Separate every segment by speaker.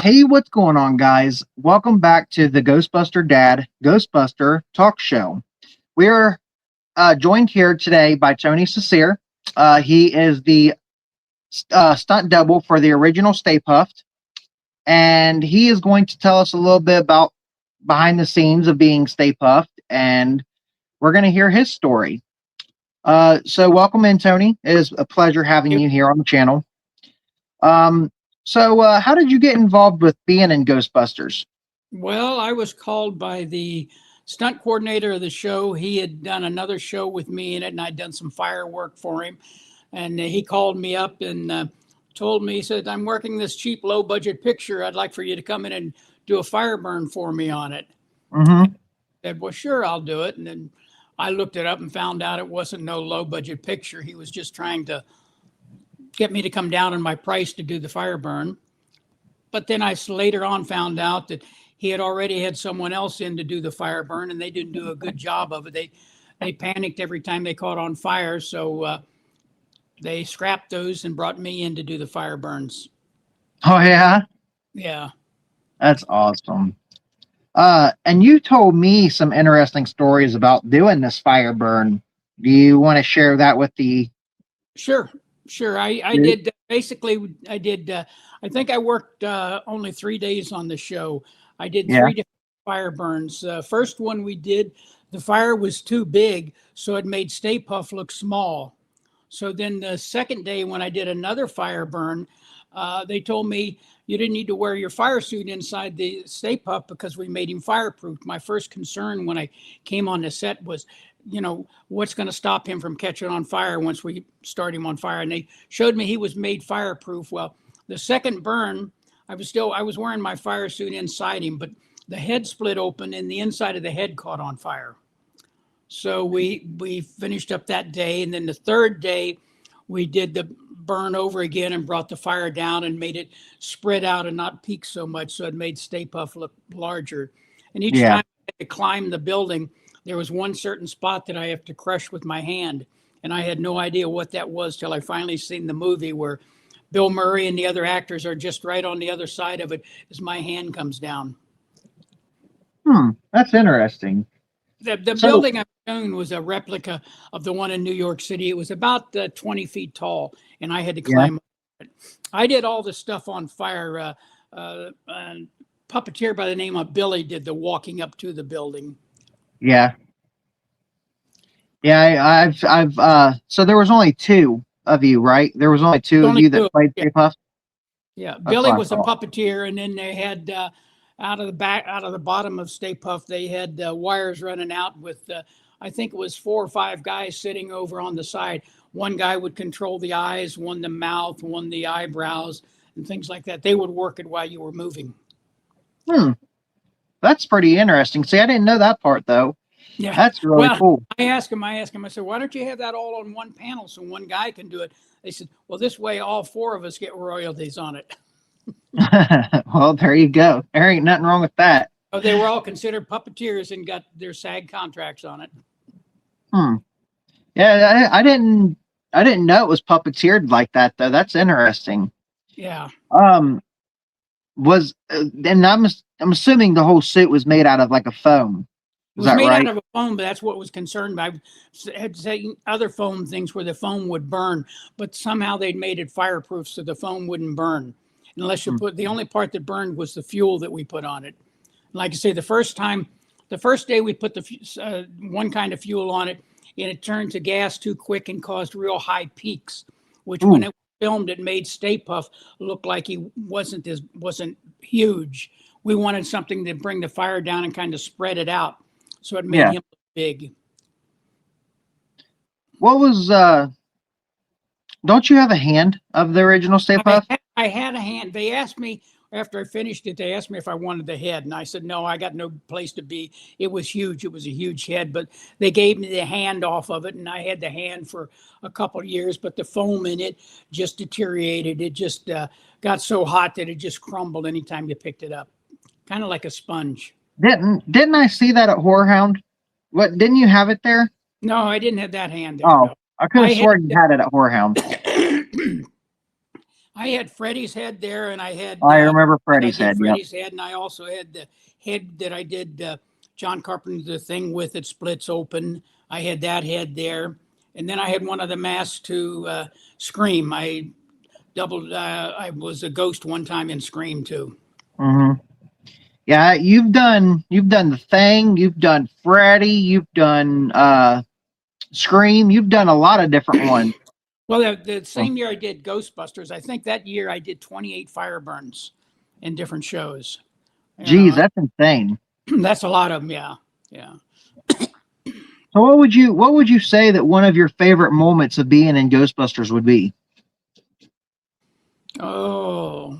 Speaker 1: Hey, what's going on, guys? Welcome back to the Ghostbuster Dad Ghostbuster Talk Show. We're joined here today by Tony Cecere. He is the stunt double for the original Stay Puft, and he is going to tell us a little bit about behind the scenes of being Stay Puft, and we're going to hear his story. So, welcome in, Tony. It is a pleasure having you here on the channel. So, how did you get involved with being in Ghostbusters?
Speaker 2: Well, I was called by the stunt coordinator of the show. He had done another show with me in it, and I'd done some firework for him. And he called me up and told me, he said, I'm working this cheap, low budget picture. I'd like for you to come in and do a fire burn for me on it.
Speaker 1: Mm-hmm.
Speaker 2: I said, well, sure, I'll do it. And then I looked it up and found out it wasn't no low budget picture. He was just trying to get me to come down on my price to do the fire burn. But then I later on found out that he had already had someone else in to do the fire burn, and they didn't do a good job of it. They panicked every time they caught on fire, so they scrapped those and brought me in to do the fire burns.
Speaker 1: Oh yeah,
Speaker 2: Yeah.
Speaker 1: that's awesome. And you told me some interesting stories about doing this fire burn. Do you want to share that with the?
Speaker 2: Sure. I did basically. I think I worked only 3 days on the show. I did three different fire burns. First one we did, the fire was too big, so it made Stay Puft look small. So then the second day when I did another fire burn, they told me you didn't need to wear your fire suit inside the Stay Puft because we made him fireproof. My first concern when I came on the set was, what's going to stop him from catching on fire once we start him on fire? And they showed me he was made fireproof. Well, the second burn, I was wearing my fire suit inside him, but the head split open and the inside of the head caught on fire. So we finished up that day. And then the third day, we did the burn over again and brought the fire down and made it spread out and not peak so much. So it made Stay Puft look larger. And each time I had to climb the building, there was one certain spot that I have to crush with my hand. And I had no idea what that was till I finally seen the movie where Bill Murray and the other actors are just right on the other side of it as my hand comes down.
Speaker 1: That's interesting.
Speaker 2: The building I've shown was a replica of the one in New York City. It was about 20 feet tall, and I had to climb up it. I did all the stuff on fire. A puppeteer by the name of Billy did the walking up to the building.
Speaker 1: Yeah. So there was only two of you, right? There was only two of you that played Stay Puft?
Speaker 2: Yeah, Billy was a puppeteer, and then they had out of the bottom of Stay Puft, they had wires running out with, I think it was 4 or 5 guys sitting over on the side. One guy would control the eyes, one the mouth, one the eyebrows, and things like that. They would work it while you were moving.
Speaker 1: That's pretty interesting. See, I didn't know that part, though.
Speaker 2: Yeah,
Speaker 1: that's really cool.
Speaker 2: I asked him, I said, why don't you have that all on one panel so one guy can do it? They said, well, this way all 4 of us get royalties on it.
Speaker 1: Well, there you go. There ain't nothing wrong with that.
Speaker 2: Oh, they were all considered puppeteers and got their SAG contracts on it.
Speaker 1: Yeah, I didn't know it was puppeteered like that, though. That's interesting.
Speaker 2: Yeah.
Speaker 1: And I'm assuming the whole suit was made out of like a foam.
Speaker 2: It was made out of a foam, but that's what was concerned. I had seen other foam things where the foam would burn, but somehow they'd made it fireproof so the foam wouldn't burn. Unless you put, the only part that burned was the fuel that we put on it. Like I say, the first day we put the one kind of fuel on it, and it turned to gas too quick and caused real high peaks, which when it was filmed, it made Stay Puft look like he wasn't huge. We wanted something to bring the fire down and kind of spread it out. So it made him look big.
Speaker 1: What was, don't you have a hand of the original Stay Puft?
Speaker 2: I had a hand. They asked me, after I finished it, they asked me if I wanted the head. And I said, no, I got no place to be. It was huge. It was a huge head. But they gave me the hand off of it. And I had the hand for a couple of years. But the foam in it just deteriorated. It just got so hot that it just crumbled anytime you picked it up. Kind of like a sponge.
Speaker 1: Didn't I see that at Whorehound? What, didn't you have it there?
Speaker 2: No, I didn't have that hand there.
Speaker 1: Oh,
Speaker 2: no.
Speaker 1: I could have sworn you had it at Whorehound.
Speaker 2: I had Freddy's head there, and I had.
Speaker 1: I remember
Speaker 2: I
Speaker 1: Freddy's
Speaker 2: did
Speaker 1: head. Yep.
Speaker 2: Freddy's head, and I also had the head that I did John Carpenter, the thing with it splits open. I had that head there, and then I had one of the masks to Scream. I doubled. I was a ghost one time in Scream too.
Speaker 1: Mm-hmm. Yeah, you've done the Thing, you've done Freddy, you've done Scream, you've done a lot of different ones.
Speaker 2: Well, the same year I did Ghostbusters, I think that year I did 28 fire burns in different shows.
Speaker 1: Geez, that's insane.
Speaker 2: That's a lot of them. Yeah, yeah.
Speaker 1: So what would you say that one of your favorite moments of being in Ghostbusters would be?
Speaker 2: Oh,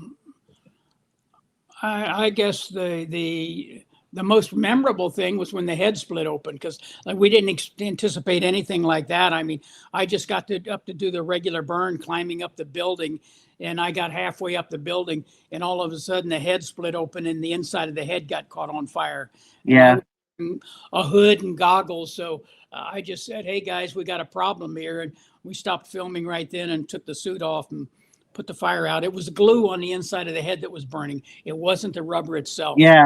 Speaker 2: I guess the most memorable thing was when the head split open, because like we didn't anticipate anything like that. I mean, I just got up to do the regular burn, climbing up the building, and I got halfway up the building, and all of a sudden the head split open, and the inside of the head got caught on fire. And
Speaker 1: Yeah.
Speaker 2: I was wearing a hood and goggles, so I just said, "Hey guys, we got a problem here," and we stopped filming right then and took the suit off and put the fire out. It was glue on the inside of the head that was burning. It wasn't the rubber itself.
Speaker 1: Yeah,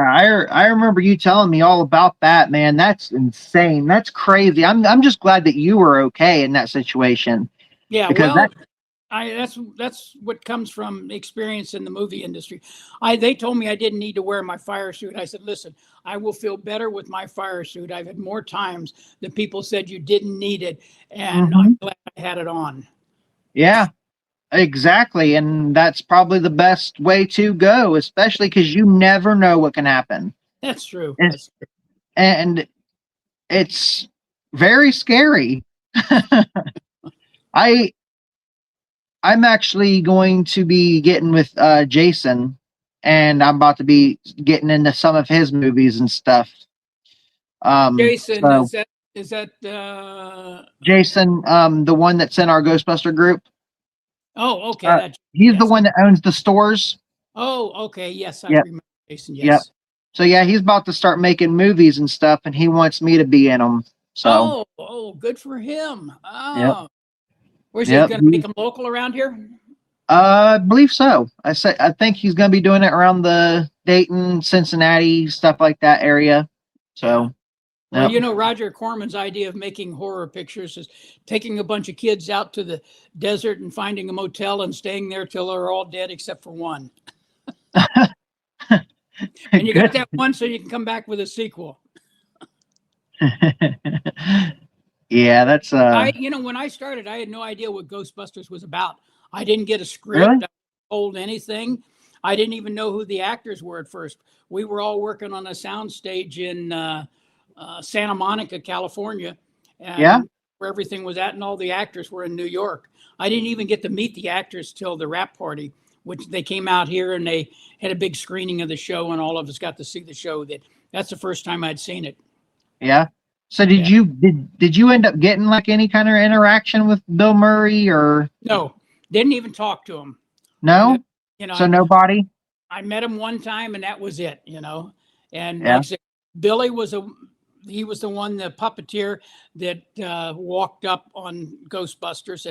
Speaker 1: I remember you telling me all about that, man. That's insane. That's crazy. I'm just glad that you were okay in that situation.
Speaker 2: Yeah,
Speaker 1: because
Speaker 2: well, that's what comes from experience in the movie industry. They told me I didn't need to wear my fire suit. I said, listen, I will feel better with my fire suit. I've had more times that people said you didn't need it, and I'm glad I had it on.
Speaker 1: Yeah. Exactly, and that's probably the best way to go, especially because you never know what can happen.
Speaker 2: That's true.
Speaker 1: And it's very scary. I'm actually going to be getting with Jason, and I'm about to be getting into some of his movies and stuff.
Speaker 2: Jason,
Speaker 1: so
Speaker 2: is that
Speaker 1: Jason, the one that's in our Ghostbuster group?
Speaker 2: Oh, okay.
Speaker 1: He's the one that owns the stores.
Speaker 2: Oh, okay. Yes, I remember Jason. Yes.
Speaker 1: Yep. So yeah, he's about to start making movies and stuff, and he wants me to be in them. So.
Speaker 2: Oh, good for him. Oh.
Speaker 1: Yep.
Speaker 2: Where's he going to make them local around here?
Speaker 1: I believe so. I think he's going to be doing it around the Dayton, Cincinnati, stuff like that area. So.
Speaker 2: Well, you know, Roger Corman's idea of making horror pictures is taking a bunch of kids out to the desert and finding a motel and staying there till they're all dead except for one. And you got that one so you can come back with a sequel.
Speaker 1: Yeah, that's
Speaker 2: when I started, I had no idea what Ghostbusters was about. I didn't get a script.
Speaker 1: Really?
Speaker 2: I wasn't told anything. I didn't even know who the actors were at first. We were all working on a soundstage in Santa Monica, California, and where everything was at, and all the actors were in New York. I didn't even get to meet the actors till the wrap party, which they came out here and they had a big screening of the show, and all of us got to see the show. That's the first time I'd seen it.
Speaker 1: Yeah. So did you end up getting like any kind of interaction with Bill Murray or?
Speaker 2: No, didn't even talk to him.
Speaker 1: No. So nobody.
Speaker 2: I met him one time, and that was it. And like I said, Billy was he was the one, the puppeteer that walked up on Ghostbusters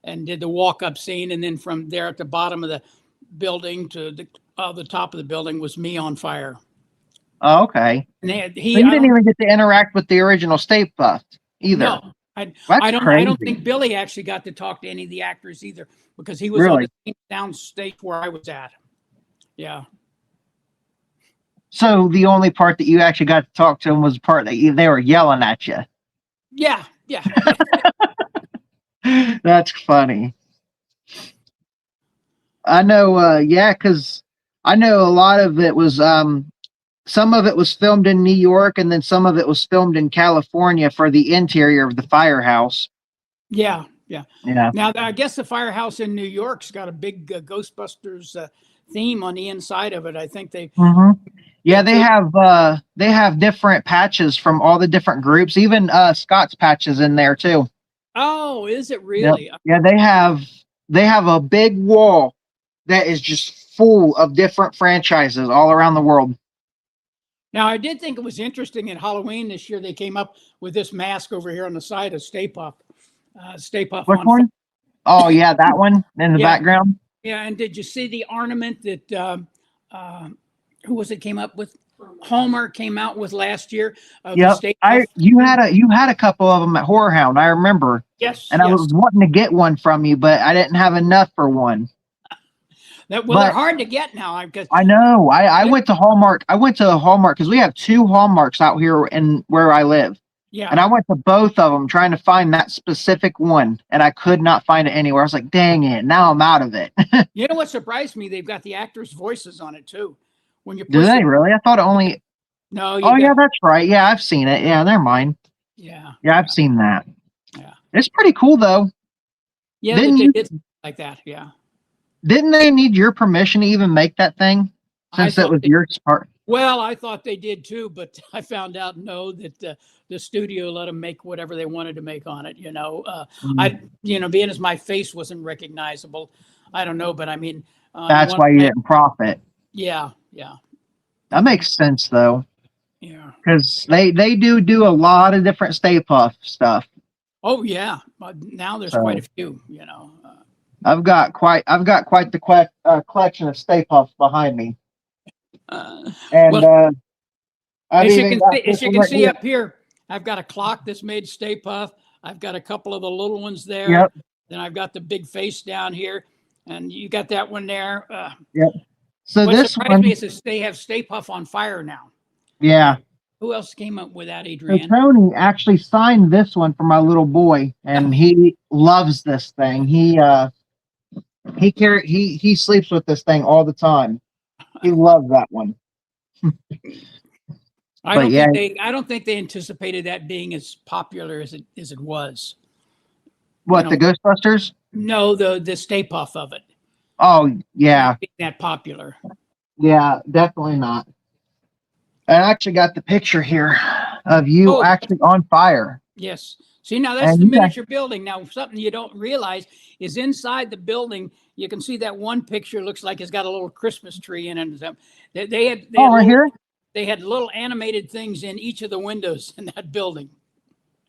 Speaker 2: and did the walk-up scene. And then from there at the bottom of the building to the top of the building was me on fire.
Speaker 1: Oh, okay.
Speaker 2: And
Speaker 1: you didn't even get to interact with the original Stay Puft either.
Speaker 2: No, I don't think Billy actually got to talk to any of the actors either, because he was on the same downstage where I was at. Yeah.
Speaker 1: So the only part that you actually got to talk to them was the part that they were yelling at you.
Speaker 2: Yeah.
Speaker 1: That's funny. I know, because I know a lot of it was, some of it was filmed in New York, and then some of it was filmed in California for the interior of the firehouse.
Speaker 2: Yeah. Now, I guess the firehouse in New York's got a big Ghostbusters theme on the inside of it. I think they.
Speaker 1: Yeah, they have different patches from all the different groups, even Scott's patches in there too.
Speaker 2: Oh, is it really?
Speaker 1: Yep. Yeah, they have a big wall that is just full of different franchises all around the world.
Speaker 2: Now, I did think it was interesting at Halloween this year, they came up with this mask over here on the side of Stay Puft. Stay Puft.
Speaker 1: Which one? Oh, yeah, that one in the background.
Speaker 2: Yeah, and did you see the ornament that who was it came up with? Hallmark came out with last year of the
Speaker 1: Yep.
Speaker 2: Stay Puft.
Speaker 1: You had a couple of them at Horror Hound, I remember.
Speaker 2: Yes,
Speaker 1: And I
Speaker 2: yes.
Speaker 1: was wanting to get one from you, but I didn't have enough for one.
Speaker 2: Well, they're hard to get now because
Speaker 1: I know. I went to Hallmark. I went to Hallmark because we have 2 Hallmarks out here in where I live.
Speaker 2: yeah.
Speaker 1: And I went to both of them trying to find that specific one, and I could not find it anywhere. I was like, dang it, now I'm out of it.
Speaker 2: You know what surprised me? They've got the actors' voices on it too. When you
Speaker 1: Do
Speaker 2: push
Speaker 1: they
Speaker 2: it,
Speaker 1: really? I thought it only.
Speaker 2: no,
Speaker 1: Oh, yeah, that's right. Yeah, I've seen it. Yeah, never mind.
Speaker 2: yeah,
Speaker 1: Yeah, I've seen that.
Speaker 2: yeah,
Speaker 1: It's pretty cool, though.
Speaker 2: yeah.
Speaker 1: Didn't
Speaker 2: They
Speaker 1: you?
Speaker 2: did like that. Yeah,
Speaker 1: Didn't they need your permission to even make that thing?
Speaker 2: I
Speaker 1: Since it
Speaker 2: thought
Speaker 1: was
Speaker 2: they,
Speaker 1: your part.
Speaker 2: well, I thought they did too, but I found out no, that the studio let them make whatever they wanted to make on it. Being as my face wasn't recognizable, I don't know, but I mean,
Speaker 1: That's why you didn't profit.
Speaker 2: yeah, yeah,
Speaker 1: That makes sense, though.
Speaker 2: yeah.
Speaker 1: Because they do a lot of different Stay Puft stuff.
Speaker 2: Oh yeah, now there's quite a few.
Speaker 1: I've got quite the collection of Stay Puffs behind me, and
Speaker 2: Well,
Speaker 1: I've
Speaker 2: as you
Speaker 1: even
Speaker 2: can
Speaker 1: got
Speaker 2: see,
Speaker 1: this one right here.
Speaker 2: up here, I've got a clock that's made Stay Puft. I've got a couple of the little ones there.
Speaker 1: Yep.
Speaker 2: Then I've got the big face down here, and you got that one there.
Speaker 1: Yep. So
Speaker 2: What
Speaker 1: this
Speaker 2: surprised
Speaker 1: one,
Speaker 2: me is they have Stay Puft on fire now.
Speaker 1: yeah.
Speaker 2: Who else came up with that,
Speaker 1: So
Speaker 2: Adrienne?
Speaker 1: Tony actually signed this one for my little boy, and he loves this thing. He sleeps with this thing all the time. He loves that one.
Speaker 2: I don't think they anticipated that being as popular as it was.
Speaker 1: What, the Ghostbusters?
Speaker 2: No, the Stay Puft of it.
Speaker 1: Oh yeah,
Speaker 2: Not being that popular.
Speaker 1: yeah, definitely not. I actually got the picture here of you actually on fire.
Speaker 2: Yes. See, now that's the miniature building. Now, something you don't realize is inside the building, you can see that one picture looks like it's got a little Christmas tree in it. They had
Speaker 1: right here?
Speaker 2: They had little animated things in each of the windows in that building.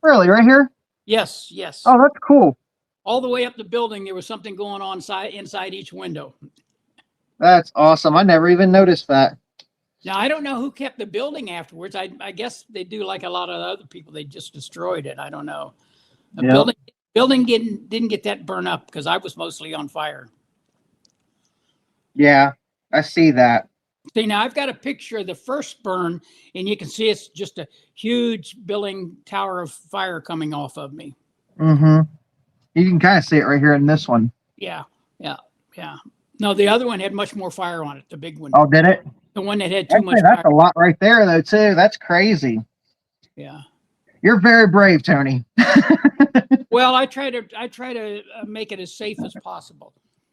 Speaker 1: Really, right here?
Speaker 2: Yes, yes.
Speaker 1: Oh, that's cool.
Speaker 2: All the way up the building, there was something going on inside each window.
Speaker 1: That's awesome. I never even noticed that.
Speaker 2: Now, I don't know who kept the building afterwards. I guess they do like a lot of other people. They just destroyed it. I don't know. The building didn't get that burn up because I was mostly on fire.
Speaker 1: Yeah, I see that.
Speaker 2: See, now I've got a picture of the first burn, and you can see it's just a huge building tower of fire coming off of me.
Speaker 1: Mm-hmm. You can kind of see it right here in this one.
Speaker 2: Yeah, yeah, yeah. No, the other one had much more fire on it, the big one.
Speaker 1: Oh, did it?
Speaker 2: The one that had too much
Speaker 1: that's
Speaker 2: fire.
Speaker 1: a lot right there, though, too. That's crazy.
Speaker 2: Yeah.
Speaker 1: You're very brave, Tony.
Speaker 2: Well, I try to make it as safe as possible.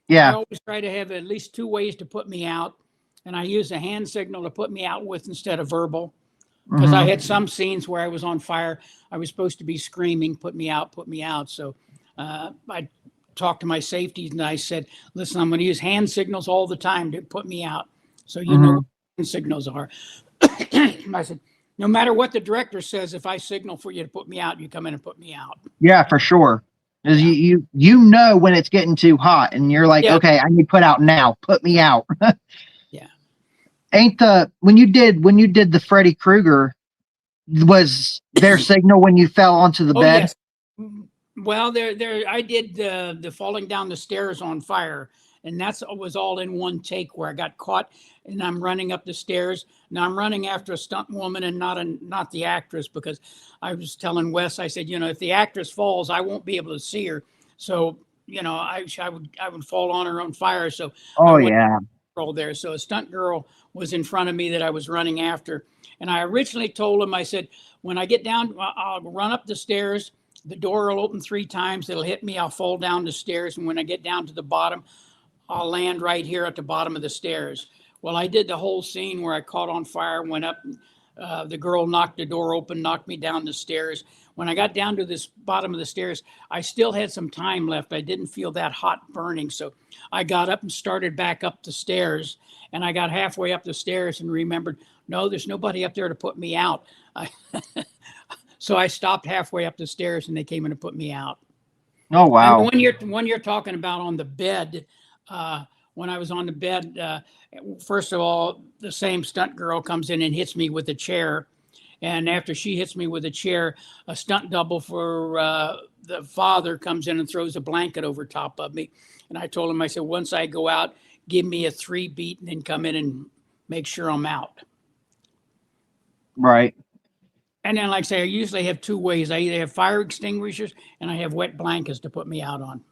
Speaker 1: Yeah.
Speaker 2: I always try to have at least 2 ways to put me out, and I use a hand signal to put me out with instead of verbal. Because I had some scenes where I was on fire. I was supposed to be screaming, put me out, put me out. So I talked to my safeties and I said, listen, I'm going to use hand signals all the time to put me out. So you know what hand signals are. I said, no matter what the director says, if I signal for you to put me out, you come in and put me out.
Speaker 1: Yeah, for sure. Because you know when it's getting too hot and you're like, okay, I need put out now. Put me out.
Speaker 2: Yeah.
Speaker 1: When you did the Freddy Krueger, was their signal when you fell onto the bed?
Speaker 2: Yes. Well, I did the falling down the stairs on fire, and was all in one take where I got caught, and I'm running up the stairs. Now I'm running after a stunt woman and not the actress, because I was telling Wes, I said, if the actress falls, I won't be able to see her. So, I would fall on her on fire. So there. So a stunt girl was in front of me that I was running after. And I originally told him, I said, when I get down, I'll run up the stairs. The door will open 3 times. It'll hit me. I'll fall down the stairs. And when I get down to the bottom, I'll land right here at the bottom of the stairs. Well, I did the whole scene where I caught on fire, went up. The girl knocked the door open, knocked me down the stairs. When I got down to this bottom of the stairs, I still had some time left. I didn't feel that hot burning. So I got up and started back up the stairs. And I got halfway up the stairs and remembered, no, there's nobody up there to put me out. So I stopped halfway up the stairs and they came in and put me out.
Speaker 1: Oh, wow.
Speaker 2: And the one you're talking about on the bed, when I was on the bed, first of all, the same stunt girl comes in and hits me with a chair. And after she hits me with a chair, a stunt double for the father comes in and throws a blanket over top of me. And I told him, I said, once I go out, give me a 3 beat and then come in and make sure I'm out.
Speaker 1: Right.
Speaker 2: And then, like I say, I usually have 2 ways. I either have fire extinguishers and I have wet blankets to put me out on.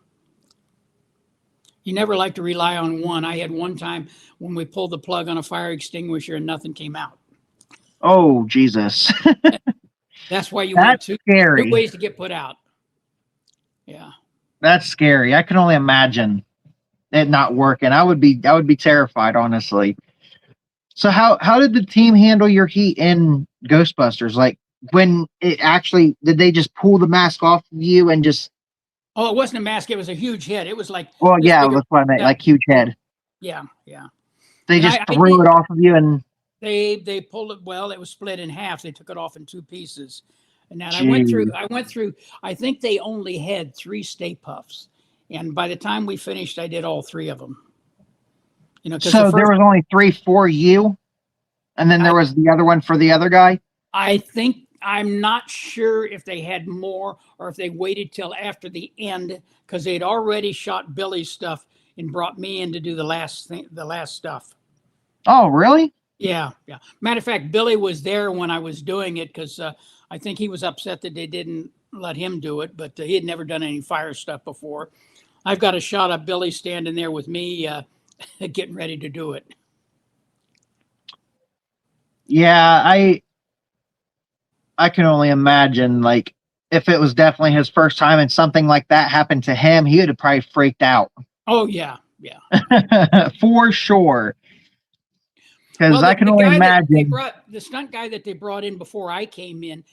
Speaker 2: You never like to rely on one. I had one time when we pulled the plug on a fire extinguisher and nothing came out.
Speaker 1: Oh, Jesus.
Speaker 2: That's why you
Speaker 1: That's
Speaker 2: want 2
Speaker 1: scary.
Speaker 2: ways to get put out. Yeah.
Speaker 1: That's scary. I can only imagine it not working. I would be terrified, honestly. So how did the team handle your heat in Ghostbusters? Like when it actually did they just pull the mask off of you and just
Speaker 2: Oh, it wasn't a mask. It was a huge head. It was like
Speaker 1: well,
Speaker 2: this
Speaker 1: yeah,
Speaker 2: big.
Speaker 1: that's what I meant, like huge head.
Speaker 2: Yeah, yeah.
Speaker 1: They
Speaker 2: And
Speaker 1: just
Speaker 2: I
Speaker 1: threw
Speaker 2: did,
Speaker 1: it off of you and
Speaker 2: they pulled it. Well, it was split in half. They took it off in 2 pieces. And then I
Speaker 1: Jeez.
Speaker 2: went through. I think they only had 3 Stay Puffs, and by the time we finished, I did all 3 of them. You know, because
Speaker 1: So there was only 3 for you, and then there was the other one for the other guy.
Speaker 2: I think I'm not sure if they had more or if they waited till after the end because they'd already shot Billy's stuff and brought me in to do the last stuff.
Speaker 1: Oh, really?
Speaker 2: Yeah, yeah. Matter of fact, Billy was there when I was doing it because I think he was upset that they didn't let him do it, but he had never done any fire stuff before. I've got a shot of Billy standing there with me getting ready to do it.
Speaker 1: Yeah, I can only imagine, like, if it was definitely his first time and something like that happened to him, he would have probably freaked out.
Speaker 2: Oh, yeah, yeah.
Speaker 1: For sure. Because
Speaker 2: Well,
Speaker 1: I can only imagine.
Speaker 2: The stunt guy that they brought in before I came in,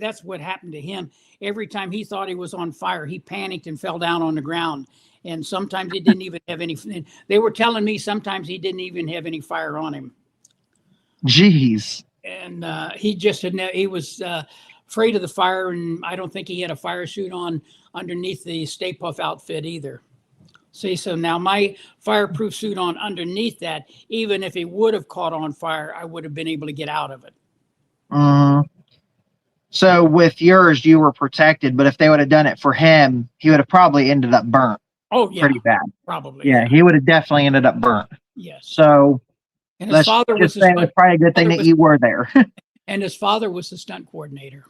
Speaker 2: that's what happened to him. Every time he thought he was on fire, he panicked and fell down on the ground. And sometimes he didn't even have any. They were telling me sometimes he didn't even have any fire on him.
Speaker 1: Jeez.
Speaker 2: And he just had. He was afraid of the fire, and I don't think he had a fire suit on underneath the Stay Puft outfit either. See, so now my fireproof suit on underneath that, even if it would have caught on fire, I would have been able to get out of it.
Speaker 1: So with yours, you were protected, but if they would have done it for him, he would have probably ended up burnt.
Speaker 2: Oh, yeah.
Speaker 1: Pretty bad.
Speaker 2: Probably.
Speaker 1: Yeah, he would have definitely ended up burnt.
Speaker 2: Yes.
Speaker 1: So
Speaker 2: and his father was
Speaker 1: it was probably a good thing that you were there.
Speaker 2: And his father was the stunt coordinator.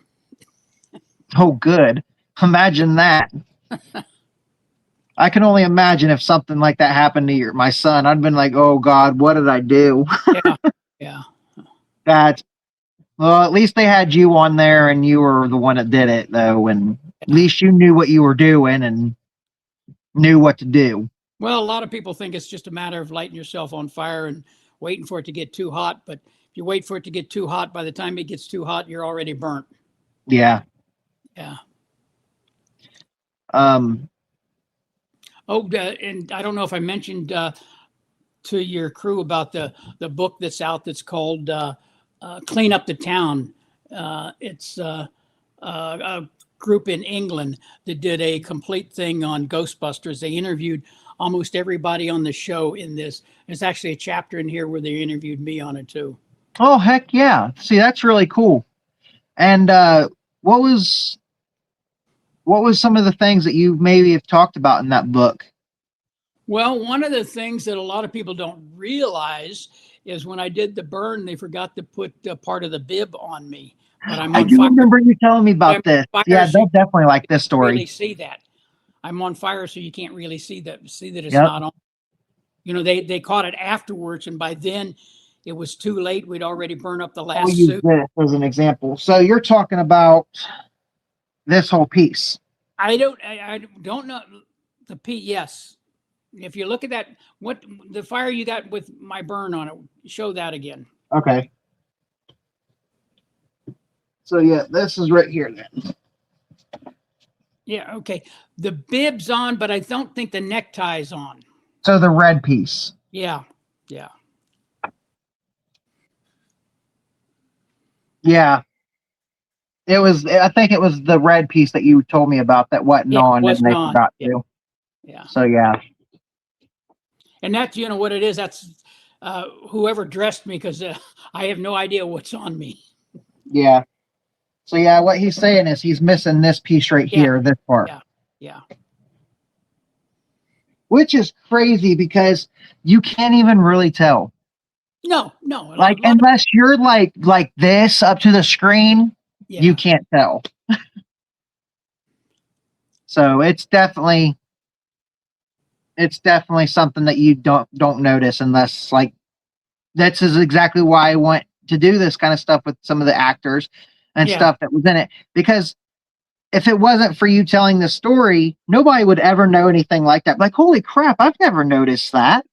Speaker 1: Oh, good. Imagine that. I can only imagine if something like that happened to my son. I'd been like, oh, God, what did I do?
Speaker 2: Yeah.
Speaker 1: Well, at least they had you on there and you were the one that did it, though. And at least you knew what you were doing and knew what to do.
Speaker 2: Well, a lot of people think it's just a matter of lighting yourself on fire and waiting for it to get too hot. But if you wait for it to get too hot, by the time it gets too hot, you're already burnt.
Speaker 1: Yeah.
Speaker 2: Yeah. And I don't know if I mentioned to your crew about the book that's out that's called Clean Up the Town. It's a group in England that did a complete thing on Ghostbusters. They interviewed almost everybody on the show in this. There's actually a chapter in here where they interviewed me on it too.
Speaker 1: Oh, heck yeah. See, that's really cool. And what was some of the things that you maybe have talked about in that book?
Speaker 2: Well, one of the things that a lot of people don't realize is when I did the burn, they forgot to put part of the bib on me. But
Speaker 1: I do remember you telling me about this. Yeah, they'll definitely like this story.
Speaker 2: Really see that. I'm on fire, so you can't really see that it's not on. You know, they caught it afterwards, and by then it was too late. We'd already burned up the last suit.
Speaker 1: Use this as an example. So you're talking about this whole piece.
Speaker 2: I don't know the piece. Yes. If you look at that, what the fire you got with my burn on it, show that again.
Speaker 1: Okay. So yeah, this is right here then.
Speaker 2: Yeah, okay. The bib's on, but I don't think the neckty's on.
Speaker 1: So the red piece.
Speaker 2: Yeah, yeah.
Speaker 1: Yeah. I think it was the red piece that you told me about that wasn't on and they forgot to.
Speaker 2: Yeah.
Speaker 1: So yeah.
Speaker 2: And that's, you know what it is. That's whoever dressed me, because I have no idea what's on me.
Speaker 1: Yeah. So yeah, what he's saying is he's missing this piece right here, this part.
Speaker 2: Yeah.
Speaker 1: Which is crazy because you can't even really tell.
Speaker 2: No.
Speaker 1: Like unless you're like this up to the screen, you can't tell. So it's definitely something that you don't notice unless like that's exactly why I want to do this kind of stuff with some of the actors and stuff that was in it, because if it wasn't for you telling the story, nobody would ever know anything like that. Like, holy crap, I've never noticed that.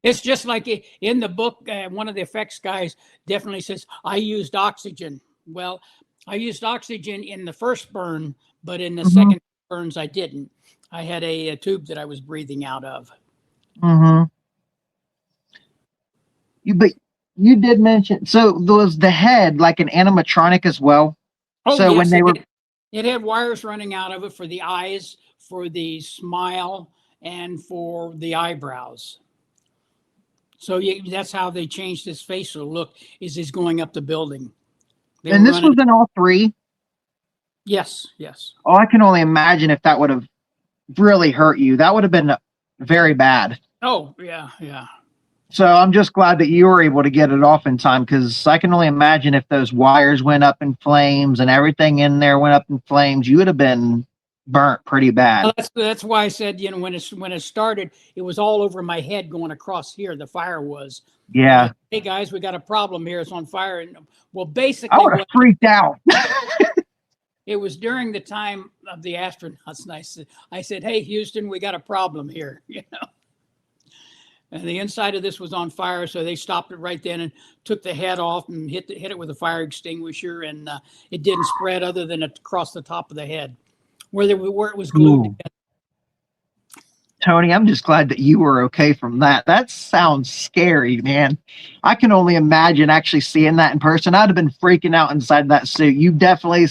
Speaker 2: It's just like in the book, one of the effects guys definitely says, I used oxygen. Well, I used oxygen in the first burn, but in the second burns, I didn't. I had a tube that I was breathing out of.
Speaker 1: But you did mention, so was the head like an animatronic as well?
Speaker 2: Oh,
Speaker 1: so
Speaker 2: yes,
Speaker 1: when they were,
Speaker 2: it had wires running out of it for the eyes, for the smile, and for the eyebrows. So that's how they changed his facial look, is he's going up the building.
Speaker 1: And this was in all three?
Speaker 2: Yes.
Speaker 1: Oh, I can only imagine if that would have really hurt you. That would have been very bad.
Speaker 2: Oh, yeah.
Speaker 1: So I'm just glad that you were able to get it off in time, because I can only imagine if those wires went up in flames and everything in there went up in flames, you would have been burnt pretty bad.
Speaker 2: Well, that's why I said, you know, when it started, it was all over my head going across here. The fire was.
Speaker 1: Yeah.
Speaker 2: Like, hey guys, we got a problem here. It's on fire. And well, basically,
Speaker 1: I would have freaked out.
Speaker 2: It was during the time of the astronauts, and I said, hey, Houston, we got a problem here, you know. And the inside of this was on fire, so they stopped it right then and took the head off and hit it with a fire extinguisher, and it didn't spread other than across the top of the head, where it was glued together.
Speaker 1: Tony, I'm just glad that you were okay from that. That sounds scary, man. I can only imagine actually seeing that in person. I'd have been freaking out inside that suit. You definitely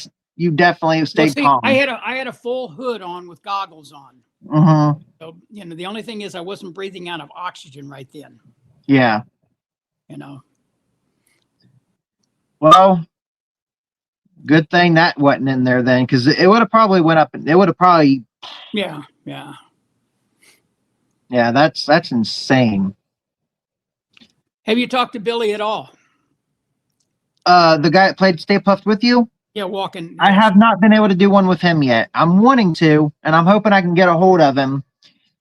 Speaker 1: stayed calm.
Speaker 2: I had a full hood on with goggles on. So, you know, the only thing is I wasn't breathing out of oxygen right then.
Speaker 1: Yeah.
Speaker 2: You know.
Speaker 1: Well, good thing that wasn't in there then, because it would have probably went up. It would have probably.
Speaker 2: Yeah.
Speaker 1: Yeah, that's insane.
Speaker 2: Have you talked to Billy at all?
Speaker 1: The guy that played Stay Puft with you?
Speaker 2: Yeah, walking.
Speaker 1: I have not been able to do one with him yet. I'm wanting to, and I'm hoping I can get a hold of him.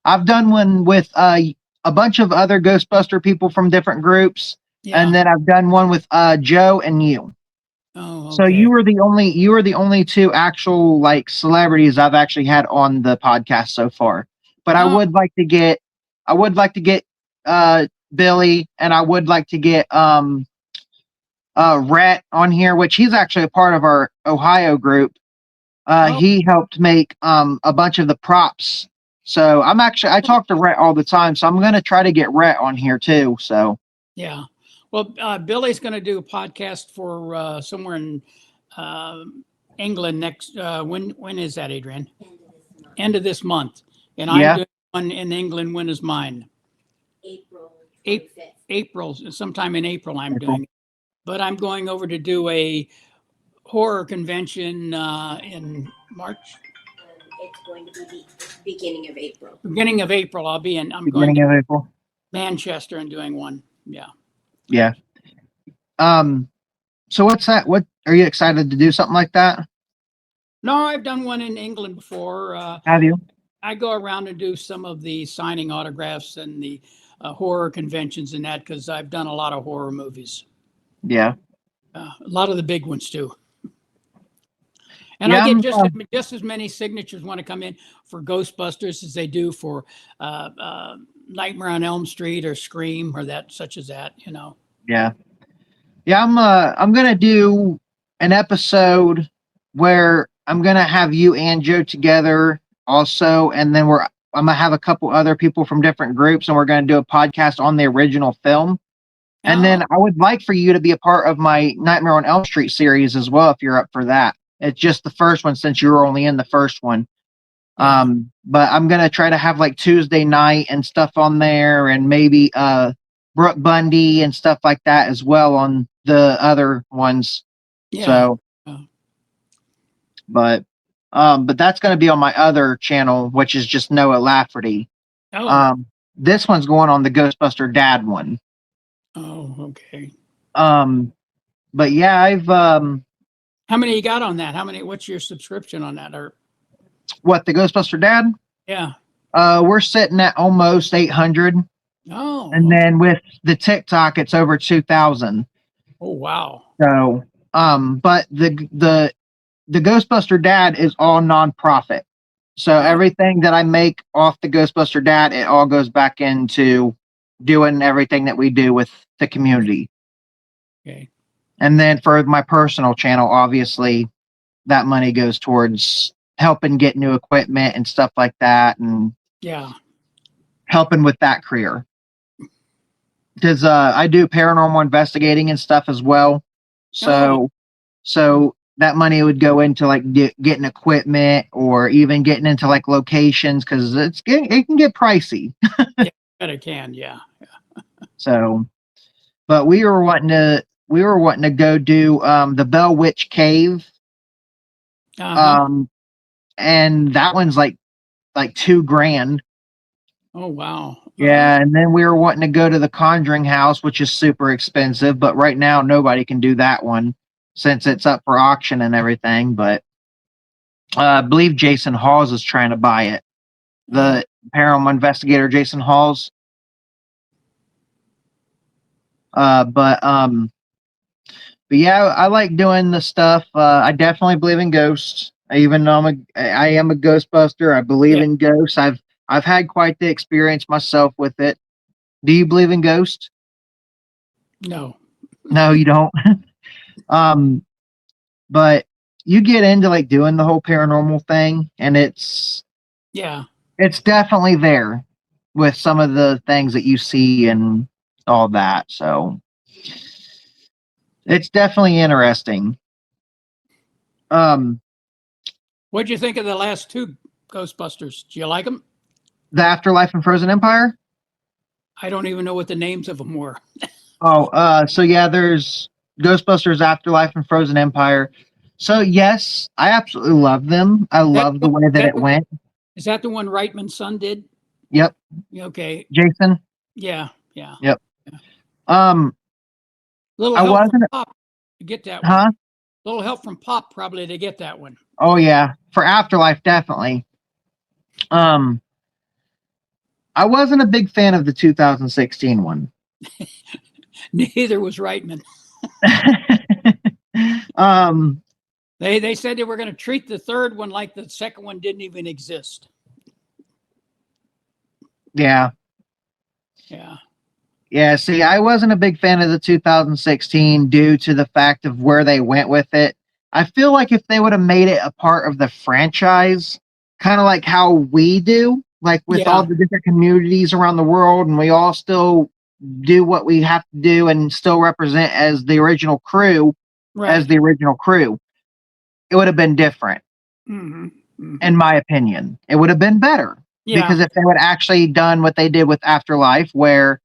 Speaker 1: I've done one with a bunch of other Ghostbuster people from different groups, and then I've done one with Joe and you.
Speaker 2: Oh, okay.
Speaker 1: So you were the only two actual like celebrities I've actually had on the podcast so far. But I would like to get Billy, and I would like to get Rhett on here, which he's actually a part of our Ohio group. He helped make a bunch of the props. So I talk to Rhett all the time, so I'm gonna try to get Rhett on here too. So
Speaker 2: yeah. Well, Billy's going to do a podcast for somewhere in England next. When is that, Adrian? End of this month. And I'm doing one in England. When is mine? April. Sometime in April I'm doing it. But I'm going over to do a horror convention in March.
Speaker 3: It's going to be the beginning of April.
Speaker 2: Beginning of April, I'll be in. I'm
Speaker 1: beginning
Speaker 2: going
Speaker 1: of
Speaker 2: to
Speaker 1: April.
Speaker 2: Manchester and doing one. Yeah.
Speaker 1: Yeah. So what's that? What are you excited to do? Something like that?
Speaker 2: No, I've done one in England before.
Speaker 1: Have you?
Speaker 2: I go around and do some of the signing autographs and the horror conventions and that, because I've done a lot of horror movies.
Speaker 1: Yeah.
Speaker 2: A lot of the big ones too. And I get just as many signatures want to come in for Ghostbusters as they do for Nightmare on Elm Street or Scream or that, such as that, you know.
Speaker 1: Yeah. Yeah, I'm gonna do an episode where I'm gonna have you and Joe together also, and then I'm gonna have a couple other people from different groups, and we're gonna do a podcast on the original film. And then I would like for you to be a part of my Nightmare on Elm Street series as well, if you're up for that. It's just the first one, since you were only in the first one. But I'm gonna try to have like Tuesday night and stuff on there, and maybe Brooke Bundy and stuff like that as well on the other ones.
Speaker 2: Yeah.
Speaker 1: So,
Speaker 2: Oh.
Speaker 1: but that's gonna be on my other channel, which is just Noah Lafferty.
Speaker 2: Oh.
Speaker 1: This one's going on the Ghostbuster Dad one.
Speaker 2: Oh, okay.
Speaker 1: But yeah, I've
Speaker 2: How many you got on that? What's your subscription on that? Or
Speaker 1: what, the Ghostbuster Dad?
Speaker 2: yeah.
Speaker 1: We're sitting at almost 800.
Speaker 2: Oh.
Speaker 1: And then with the TikTok, it's over 2,000.
Speaker 2: Oh, wow.
Speaker 1: So, but the Ghostbuster Dad is all nonprofit. So everything that I make off the Ghostbuster Dad, it all goes back into doing everything that we do with the community.
Speaker 2: Okay.
Speaker 1: And then for my personal channel, obviously, that money goes towards helping get new equipment and stuff like that, and
Speaker 2: yeah,
Speaker 1: helping with that career. Because I do paranormal investigating and stuff as well. So that money would go into like getting equipment, or even getting into like locations, because it can get pricey.
Speaker 2: Yeah, it can, yeah.
Speaker 1: So, but we were wanting to go do the Bell Witch Cave. And that one's like $2,000.
Speaker 2: Oh wow.
Speaker 1: Yeah, and then we were wanting to go to the Conjuring House, which is super expensive, but right now nobody can do that one since it's up for auction and everything. But I believe Jason Halls is trying to buy it. The paranormal investigator Jason Halls. But yeah, I like doing the stuff. I definitely believe in ghosts. Even though I am a Ghostbuster, I believe in ghosts. I've had quite the experience myself with it. Do you believe in ghosts?
Speaker 2: No.
Speaker 1: No, you don't. But you get into like doing the whole paranormal thing, and it's definitely there with some of the things that you see and all that. So it's definitely interesting.
Speaker 2: What'd you think of the last two Ghostbusters? Do you like them?
Speaker 1: The Afterlife and Frozen Empire?
Speaker 2: I don't even know what the names of them were.
Speaker 1: So yeah, there's Ghostbusters Afterlife and Frozen Empire. So yes, I absolutely love them. I love the way that it went.
Speaker 2: Is that the one Reitman's son did?
Speaker 1: Yep.
Speaker 2: Okay.
Speaker 1: Jason?
Speaker 2: Yeah.
Speaker 1: Yep.
Speaker 2: Little help from Pop to get that one.
Speaker 1: Huh?
Speaker 2: Little help from Pop probably to get that one.
Speaker 1: Oh yeah, for Afterlife definitely. I wasn't a big fan of the 2016 one.
Speaker 2: Neither was Reitman. They said they were going to treat the third one like the second one didn't even exist.
Speaker 1: Yeah. See, I wasn't a big fan of the 2016 due to the fact of where they went with it. I feel like if they would have made it a part of the franchise, kind of like how we do, like with all the different communities around the world, and we all still do what we have to do and still represent as the original crew, it would have been different. In my opinion, it would have been better. Because if they would actually done what they did with Afterlife, where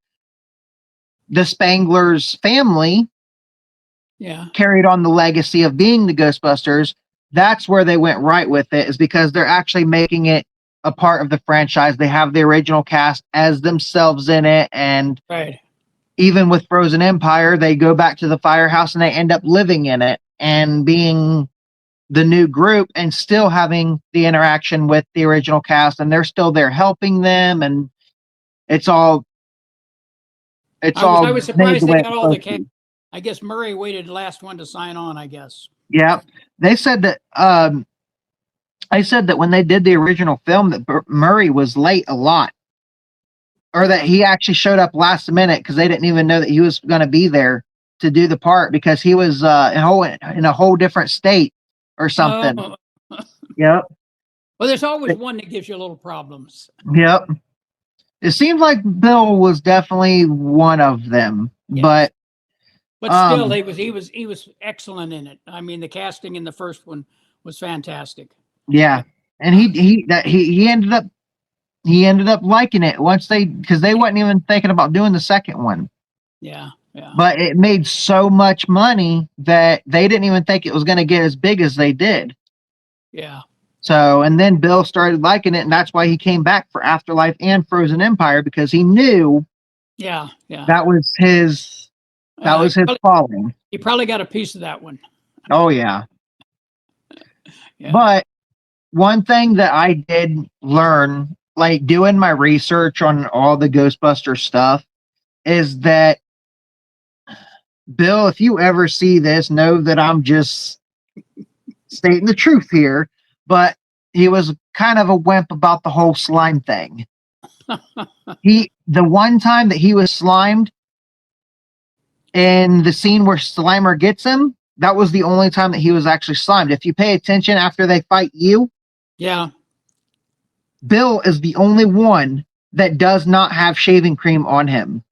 Speaker 1: the Spanglers family carried on the legacy of being the Ghostbusters, that's where they went right with it, is because they're actually making it a part of the franchise. They have the original cast as themselves in it, and even with Frozen Empire, they go back to the firehouse and they end up living in it and being the new group and still having the interaction with the original cast, and they're still there helping them, and I was surprised they got all the cast. I guess Murray waited the last one to sign on, I guess. Yeah. They said that I said that when they did the original film that Murray was late a lot, or that he actually showed up last minute because they didn't even know that he was going to be there to do the part, because he was in a whole different state or something. Yep.
Speaker 2: Well, there's always one that gives you little problems.
Speaker 1: Yep. It seems like Bill was definitely one of them, but
Speaker 2: still, he was excellent in it. I mean, the casting in the first one was fantastic.
Speaker 1: Yeah, and he ended up liking it once because they wasn't even thinking about doing the second one.
Speaker 2: Yeah.
Speaker 1: But it made so much money that they didn't even think it was going to get as big as they did.
Speaker 2: Yeah.
Speaker 1: So, and then Bill started liking it, and that's why he came back for Afterlife and Frozen Empire, because he knew that was his calling.
Speaker 2: He probably got a piece of that one.
Speaker 1: Oh yeah. But one thing that I did learn, like doing my research on all the Ghostbuster stuff, is that Bill, if you ever see this, know that I'm just stating the truth here, but he was kind of a wimp about the whole slime thing. The one time that he was slimed in the scene where Slimer gets him, that was the only time that he was actually slimed. If you pay attention after they fight you, Bill is the only one that does not have shaving cream on him.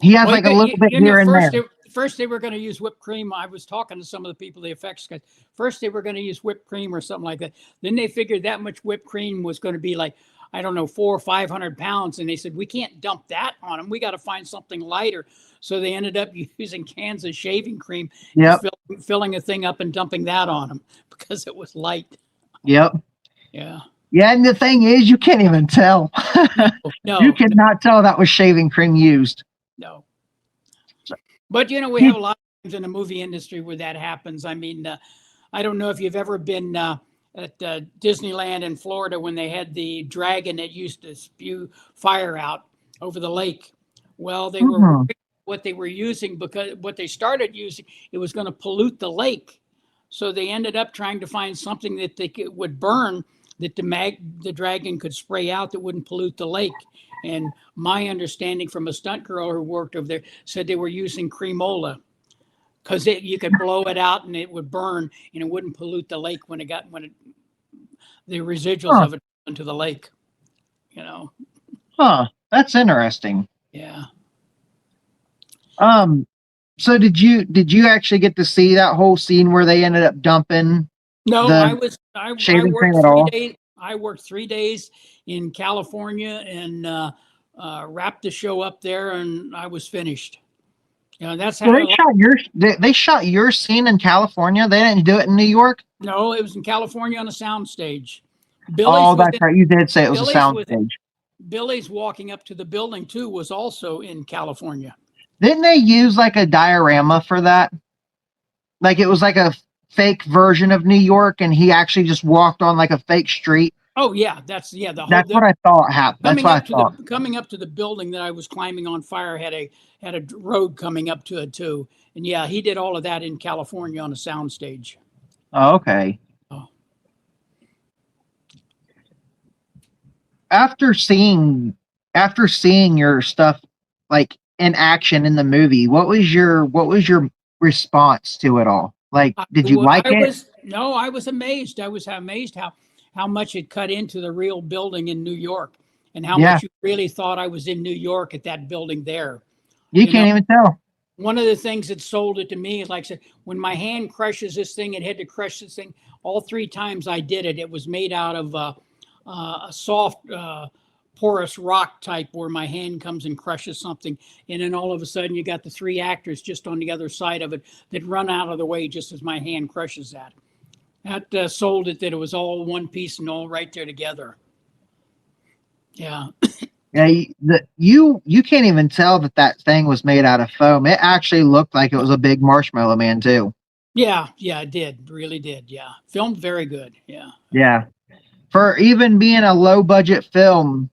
Speaker 1: He has like a little bit here and there.
Speaker 2: First, they were going to use whipped cream. I was talking to some of the people, the effects guys. First, they were going to use whipped cream or something like that. Then they figured that much whipped cream was going to be like, I don't know, 400 or 500 pounds. And they said, we can't dump that on them. We got to find something lighter. So they ended up using cans of shaving cream, filling a thing up and dumping that on them because it was light.
Speaker 1: Yep.
Speaker 2: Yeah.
Speaker 1: Yeah, and the thing is, you can't even tell.
Speaker 2: No,
Speaker 1: you cannot tell that was shaving cream used.
Speaker 2: No. But, we have a lot of things in the movie industry where that happens. I mean, I don't know if you've ever been at Disneyland in Florida when they had the dragon that used to spew fire out over the lake. Well, they were what they were using, because what they started using, it was going to pollute the lake. So they ended up trying to find something that would burn, that the dragon could spray out that wouldn't pollute the lake. And my understanding from a stunt girl who worked over there said they were using cremola, because you could blow it out and it would burn and it wouldn't pollute the lake when the residuals of it into the lake.
Speaker 1: Huh. That's interesting.
Speaker 2: Yeah.
Speaker 1: So did you actually get to see that whole scene where they ended up dumping?
Speaker 2: No, I worked 3 days. I worked 3 days in California and wrapped the show up there, and I was finished. That's how
Speaker 1: they shot your scene in California. They didn't do it in New York.
Speaker 2: No, it was in California on a soundstage.
Speaker 1: That's right. You did say it was a soundstage.
Speaker 2: Billy's walking up to the building too was also in California.
Speaker 1: Didn't they use like a diorama for that? Like it was like a fake version of New York, and he actually just walked on like a fake street.
Speaker 2: Oh yeah, that's
Speaker 1: what I thought happened. That's what I thought.
Speaker 2: Coming up to the building that I was climbing on fire had a road coming up to it too, and yeah, he did all of that in California on a soundstage.
Speaker 1: Oh, okay.
Speaker 2: Oh.
Speaker 1: After seeing your stuff like in action in the movie, what was your response to it all? Like, did you like it?
Speaker 2: No, I was amazed. I was amazed how much it cut into the real building in New York, and how much you really thought I was in New York at that building there.
Speaker 1: You can't even tell.
Speaker 2: One of the things that sold it to me is, like I said, when my hand crushes this thing, it had to crush this thing. All 3 times I did it, it was made out of a soft, porous rock type where my hand comes and crushes something. And then all of a sudden you got the 3 actors just on the other side of it that run out of the way just as my hand crushes that. That sold it that it was all one piece and all right there together. Yeah.
Speaker 1: Yeah, you can't even tell that thing was made out of foam. It actually looked like it was a big marshmallow man too.
Speaker 2: Yeah, it did. Really did. Yeah. Filmed very good. Yeah.
Speaker 1: Yeah. For even being a low budget film.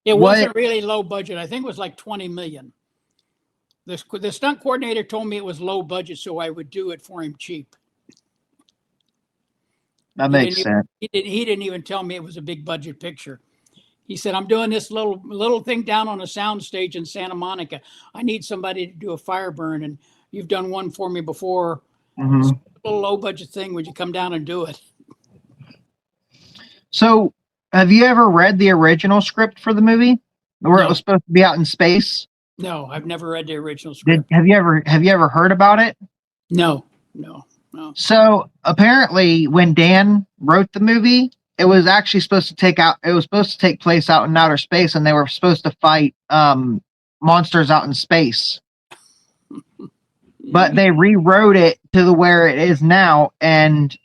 Speaker 2: It wasn't really low budget. I think it was like 20 million. The stunt coordinator told me it was low budget, so I would do it for him cheap.
Speaker 1: That makes sense.
Speaker 2: He didn't even tell me it was a big budget picture. He said, I'm doing this little thing down on a sound stage in Santa Monica. I need somebody to do a fire burn, and you've done one for me before.
Speaker 1: Mm-hmm.
Speaker 2: It's a little low budget thing. Would you come down and do it?
Speaker 1: So, have you ever read the original script for the movie, where it was supposed to be out in space?
Speaker 2: No, I've never read the original script.
Speaker 1: Have you ever heard about it?
Speaker 2: No. Oh.
Speaker 1: So apparently, when Dan wrote the movie, it was actually supposed to take place out in outer space, and they were supposed to fight monsters out in space. But they rewrote it to the where it is now, and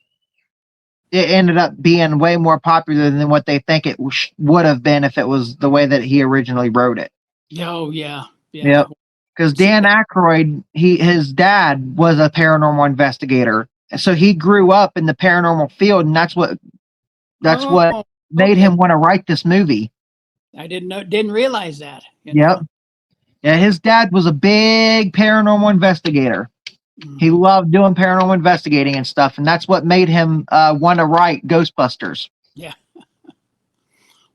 Speaker 1: it ended up being way more popular than what they think it would have been if it was the way that he originally wrote it.
Speaker 2: Oh yeah.
Speaker 1: Yep. Because Dan Aykroyd, his dad was a paranormal investigator, so he grew up in the paranormal field, and that's what made him want to write this movie.
Speaker 2: I didn't realize that.
Speaker 1: Yep. Yeah, his dad was a big paranormal investigator. Mm-hmm. He loved doing paranormal investigating and stuff, and that's what made him want to write Ghostbusters.
Speaker 2: Yeah.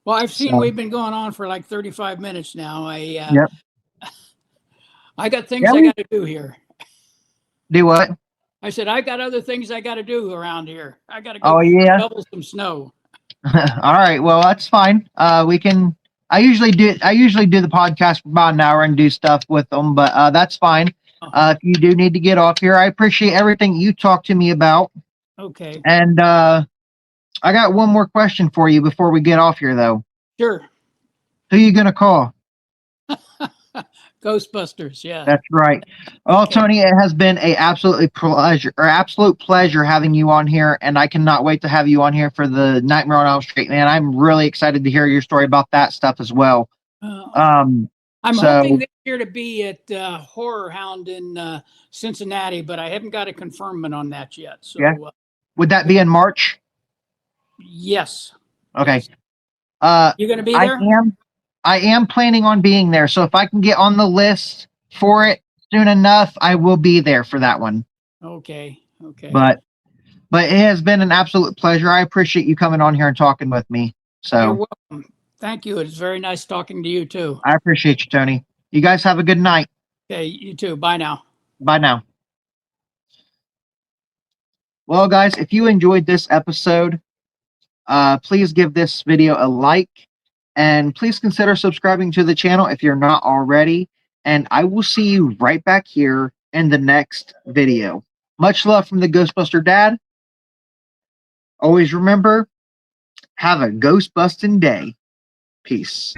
Speaker 2: Well, I've seen we've been going on for like 35 minutes now. I got things I got to do here.
Speaker 1: Do what?
Speaker 2: I said I got other things I got to do around here. I got to go shovel some snow.
Speaker 1: All right. Well, that's fine. We can. I usually do the podcast for about an hour and do stuff with them, but that's fine. If you do need to get off here, I appreciate everything you talked to me about.
Speaker 2: Okay.
Speaker 1: And I got one more question for you before we get off here, though.
Speaker 2: Sure.
Speaker 1: Who are you gonna call?
Speaker 2: Ghostbusters. Yeah.
Speaker 1: That's right. Well, okay. Tony, it has been absolute pleasure having you on here, and I cannot wait to have you on here for the Nightmare on Elm Street, man. I'm really excited to hear your story about that stuff as well.
Speaker 2: I'm hoping this year to be at Horror Hound in Cincinnati, but I haven't got a confirmation on that yet. So,
Speaker 1: yeah. Would that be in March?
Speaker 2: Yes.
Speaker 1: Okay.
Speaker 2: Yes. You're going to be there?
Speaker 1: I am planning on being there. So if I can get on the list for it soon enough, I will be there for that one.
Speaker 2: Okay. Okay.
Speaker 1: But it has been an absolute pleasure. I appreciate you coming on here and talking with me. So
Speaker 2: you're welcome. Thank you. It's very nice talking to you too.
Speaker 1: I appreciate you, Tony. You guys have a good night.
Speaker 2: Okay, you too. Bye now.
Speaker 1: Bye now. Well, guys, if you enjoyed this episode, please give this video a like. And please consider subscribing to the channel if you're not already. And I will see you right back here in the next video. Much love from the Ghostbuster Dad. Always remember, have a ghost busting day. Peace.